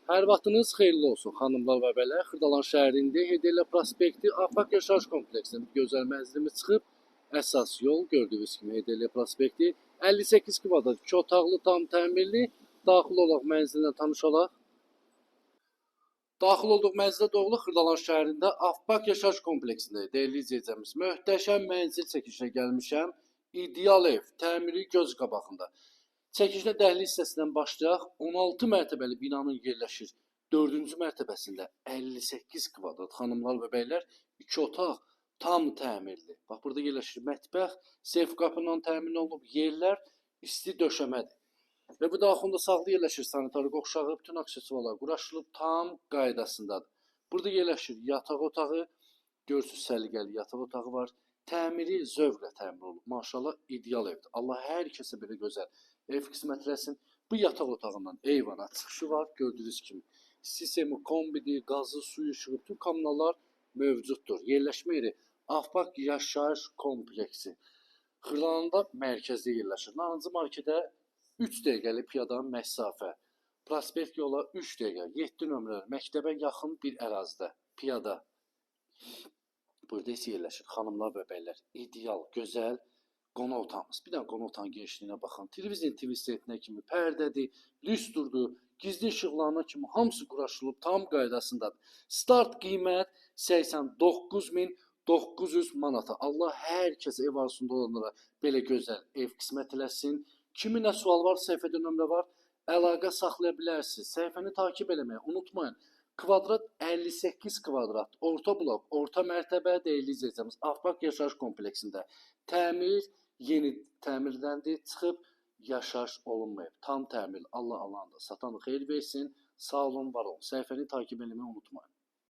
Hər vaxtınız xeyirli olsun xanımlar və bəylər. Xırdalan şəhərində Heydərli prospekti Afaq Yaşayış kompleksində bir gözəl mənzilimiz çıxıb. Əsas yol gördüyünüz kimi Heydərli prospekti 58 kvadrat 2 otaqlı tam təmirli. Daxil olaq mənzilinə tanış olaq. Daxil olduğuq mənzilə doğru Xırdalan şəhərində Afaq Yaşayış kompleksində dəyərli izləyicimiz möhtəşəm mənzil çəkilişinə gəlmişəm. İdeal ev, təmiri göz qabağında. Çəkilişdə dəhliz hissəsindən başlayaq. 16 mərtəbəli binanın yerləşir 4-cü mərtəbəsində 58 kvadrat xanımlar və bəylər 2 otaq tam təmirli. Bax burada yerləşir mətbəx, seyf qapından təmin olunub, yerlər isti döşəmədir. Və bu daxilində sağlı yerləşir sanitar qovşağı, bütün aksesuarlar quraşdırılıb tam qaydasındadır. Burada yerləşir yataq otağı, görsüz səliqəli yataq otağı var. Təmiri zövqlə təmir olunub. Maşallah ideal evdir. Allah hər kəsə belə gözəl ev qismət eləsin. Bu yataq otağından eyvana çıxışı var. Gördüyünüz kimi sistemi, kombidir, qazı, suyu, işığı, bütün kommunallar mövcuddur. Yerləşmə yeri Afaq Yaşayış kompleksi. Xırdalanında mərkəzdə yerləşir. Narıncı marketə 3 dəqiqəlik piyada məsafə. Prospekt yola 3 dəqiqə, 7 nömrəli məktəbə yaxın bir ərazidə piyada. Burada isə yerləşir xanımlar və bəylər. İdeal, gözəl qonaq otağımız. Bir dənə qonaq otağının genişliyinə baxın. Televizyon TV setinə kimi pərdədir, lüstrdur, gizli işıqlarına kimi hamısı quraşdırılıb tam qaydasındadır. Start qiymət 89.900 manata. Allah hər kəsə ev arzusunda olanlara belə gözəl ev qismət eləsin. Kiminə sual var, səhifədə nömrə var. Əlaqə saxlaya bilərsiniz. Səhifəni takib eləməyi unutmayın. Kvadrat 58 kvadrat, orta blok, orta mərtəbə dəyərli izləyicimiz Afaq Yaşayış kompleksində təmir yeni təmirdəndir, çıxıb yaşayış olunmayıb. Tam təmir, Allah Allah'ın da satanı xeyir versin. Sağ olun, var olun. Səhifəni takib eləməyi unutmayın.